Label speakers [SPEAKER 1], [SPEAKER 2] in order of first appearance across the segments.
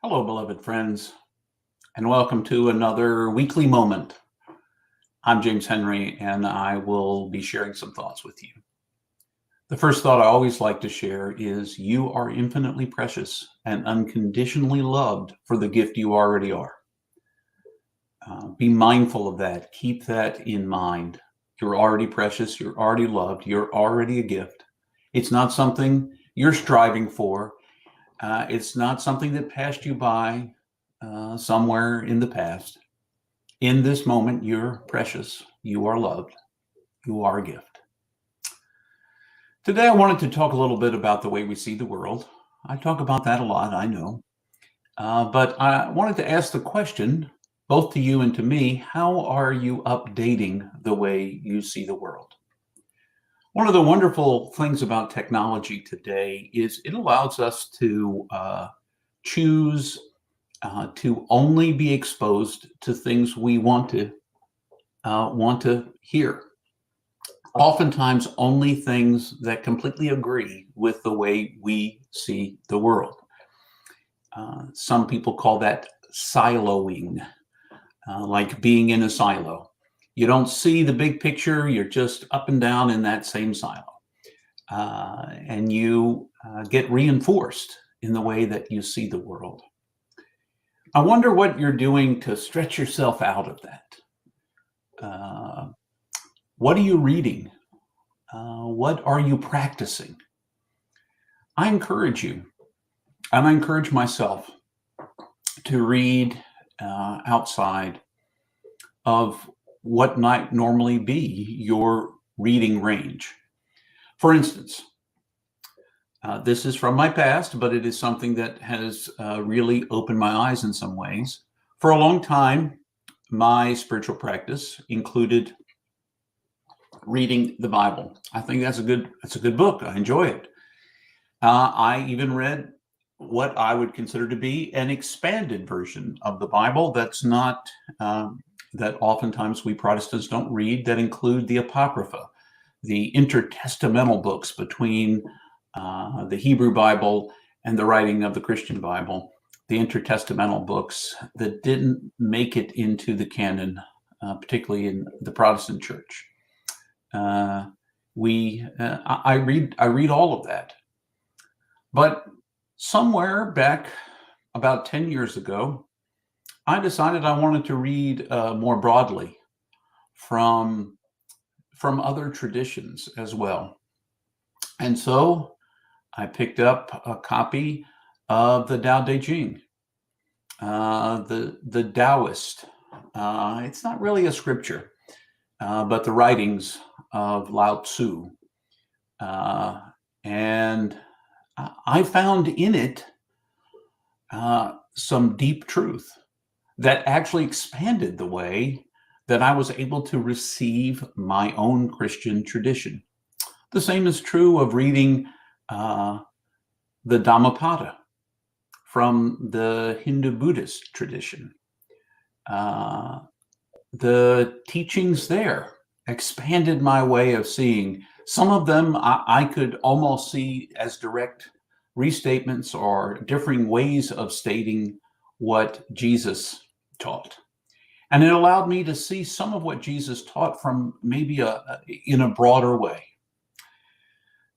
[SPEAKER 1] Hello, beloved friends, and welcome to another weekly moment. I'm James Henry, and I will be sharing some thoughts with you. The first thought I always like to share is you are infinitely precious and unconditionally loved for the gift you already are. Be mindful of that. Keep that in mind. You're already precious. You're already loved. You're already a gift. It's not something you're striving for. It's not something that passed you by somewhere in the past. In this moment, you're precious. You are loved. You are a gift. Today, I wanted to talk a little bit about the way we see the world. I talk about that a lot, I know. But I wanted to ask the question, both to you and to me, how are you updating the way you see the world? One of the wonderful things about technology today is it allows us to choose to only be exposed to things we want to hear. Oftentimes, only things that completely agree with the way we see the world. Some people call that siloing, like being in a silo. You don't see the big picture, you're just up and down in that same silo. And you get reinforced in the way that you see the world. I wonder what you're doing to stretch yourself out of that. What are you reading? What are you practicing? I encourage you, and I encourage myself to read outside of what might normally be your reading range. For instance, this is from my past, but it is something that has really opened my eyes in some ways. For a long time, my spiritual practice included reading the Bible. I think that's a good book. I enjoy it. I even read what I would consider to be an expanded version of the Bible that's not that oftentimes we Protestants don't read, that include the Apocrypha, the intertestamental books between the Hebrew Bible and the writing of the Christian Bible, the intertestamental books that didn't make it into the canon, particularly in the Protestant church. I read all of that. But somewhere back about 10 years ago, I decided I wanted to read more broadly from other traditions as well. And so I picked up a copy of the Tao Te Ching, the Taoist. It's not really a scripture, but the writings of Lao Tzu. And I found in it some deep truth that actually expanded the way that I was able to receive my own Christian tradition. The same is true of reading the Dhammapada from the Hindu-Buddhist tradition. The teachings there expanded my way of seeing. Some of them I could almost see as direct restatements or differing ways of stating what Jesus taught. And it allowed me to see some of what Jesus taught from maybe in a broader way.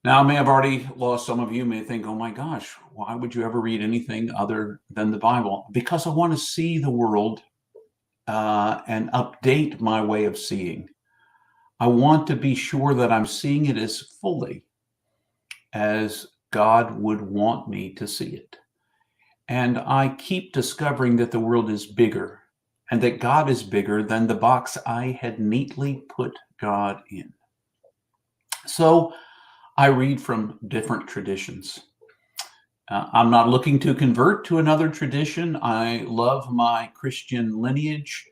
[SPEAKER 1] Now, I may have already lost some of you, may think, oh my gosh, why would you ever read anything other than the Bible? Because I want to see the world and update my way of seeing. I want to be sure that I'm seeing it as fully as God would want me to see it. And I keep discovering that the world is bigger and that God is bigger than the box I had neatly put God in. So I read from different traditions. I'm not looking to convert to another tradition. I love my Christian lineage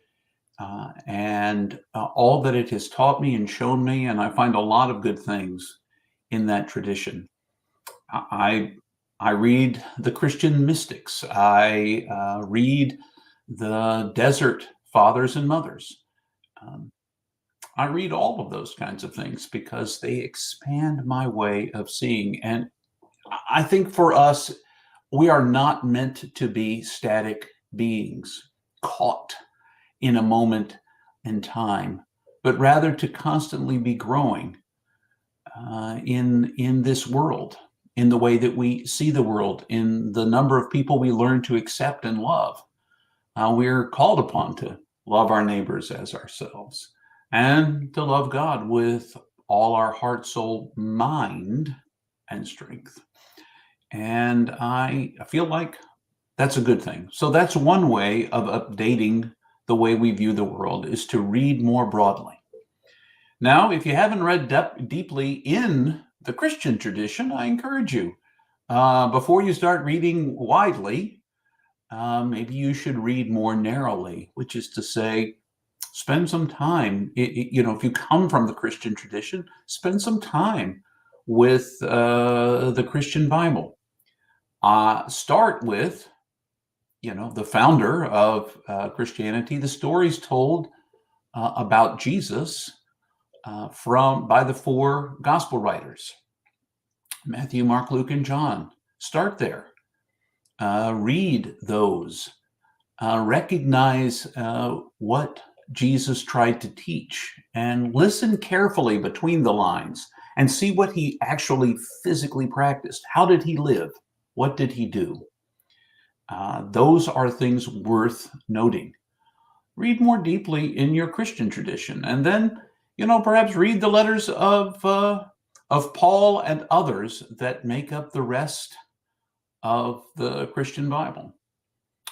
[SPEAKER 1] and all that it has taught me and shown me, and I find a lot of good things in that tradition. I read the Christian mystics. I read the desert fathers and mothers. Um, I read all of those kinds of things because they expand my way of seeing. And I think for us, we are not meant to be static beings caught in a moment in time, but rather to constantly be growing in this world, in the way that we see the world, in the number of people we learn to accept and love. We're called upon to love our neighbors as ourselves and to love God with all our heart, soul, mind, and strength. And I feel like that's a good thing. So that's one way of updating the way we view the world, is to read more broadly. Now, if you haven't read deeply in the Christian tradition, I encourage you, before you start reading widely, maybe you should read more narrowly, which is to say, spend some time. If you come from the Christian tradition, spend some time with the Christian Bible. Start with, the founder of Christianity, the stories told about Jesus by the four gospel writers, Matthew, Mark, Luke, and John. Start there. Read those. Recognize what Jesus tried to teach, and listen carefully between the lines and see what he actually physically practiced. How did he live? What did he do? Those are things worth noting. Read more deeply in your Christian tradition, and then, perhaps read the letters of Paul and others that make up the rest of the Christian Bible.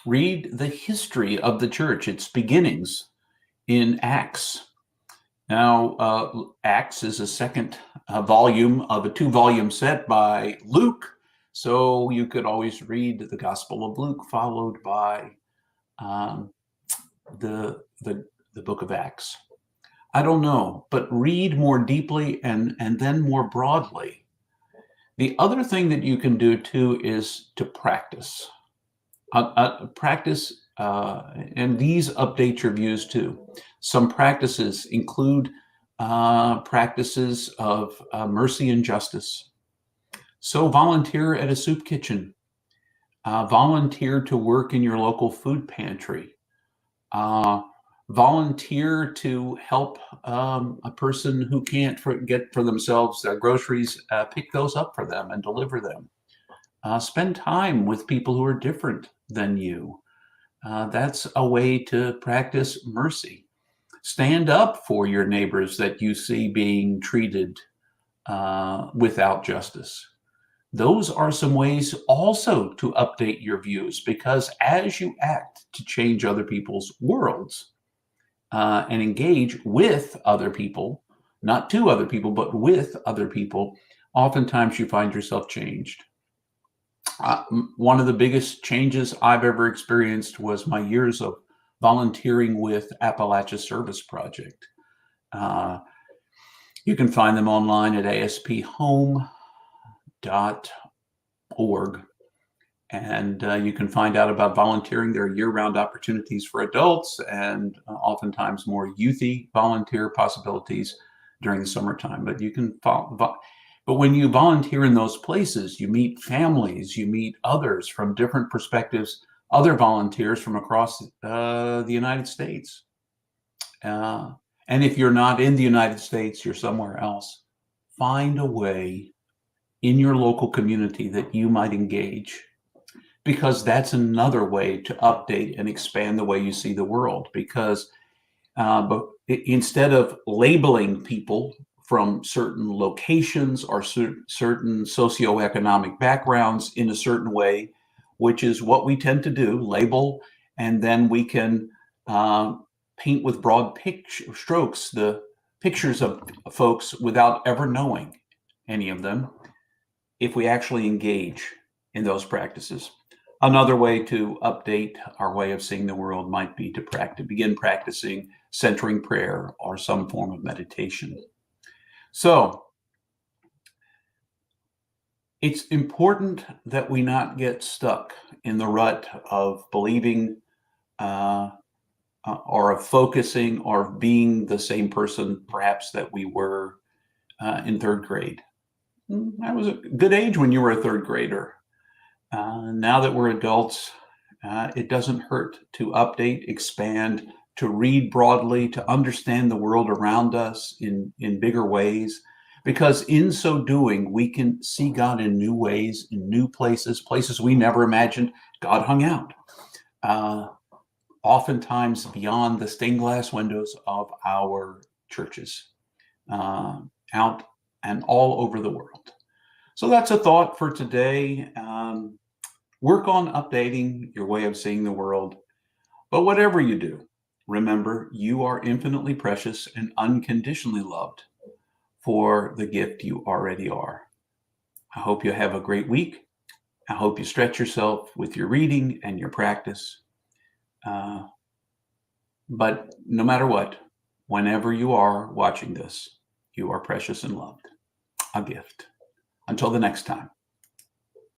[SPEAKER 1] Read the history of the church, its beginnings in Acts. Now, Acts is a second volume of a 2-volume set by Luke, so you could always read the Gospel of Luke followed by the book of Acts. I don't know, but read more deeply and then more broadly. The other thing that you can do too is to practice. Practice, and these update your views too. Some practices include practices of mercy and justice. So volunteer at a soup kitchen. Volunteer to work in your local food pantry. Volunteer to help a person who can't get for themselves their groceries, pick those up for them and deliver them. Spend time with people who are different than you. That's a way to practice mercy. Stand up for your neighbors that you see being treated without justice. Those are some ways also to update your views, because as you act to change other people's worlds and engage with other people, not to other people, but with other people, oftentimes you find yourself changed. One of the biggest changes I've ever experienced was my years of volunteering with Appalachia Service Project. You can find them online at asphome.org, and you can find out about volunteering. There are year-round opportunities for adults and oftentimes more youthy volunteer possibilities during the summertime. But you can But when you volunteer in those places, you meet families, you meet others from different perspectives, other volunteers from across the United States. And if you're not in the United States, you're somewhere else, find a way in your local community that you might engage, because that's another way to update and expand the way you see the world. Because but instead of labeling people from certain locations or certain socioeconomic backgrounds in a certain way, which is what we tend to do, label, and then we can paint with broad strokes the pictures of folks without ever knowing any of them. If we actually engage in those practices, another way to update our way of seeing the world might be to begin practicing centering prayer or some form of meditation. So it's important that we not get stuck in the rut of believing uh, or of focusing or of being the same person perhaps that we were in third grade. That was a good age when you were a third grader. Now that we're adults, it doesn't hurt to update, expand, to read broadly, to understand the world around us in bigger ways. Because in so doing, we can see God in new ways, in new places, places we never imagined God hung out. Oftentimes beyond the stained glass windows of our churches, out and all over the world. So that's a thought for today. Work on updating your way of seeing the world. But whatever you do, remember you are infinitely precious and unconditionally loved for the gift you already are. I hope you have a great week. I hope you stretch yourself with your reading and your practice. But no matter what, whenever you are watching this, you are precious and loved. A gift. Until the next time.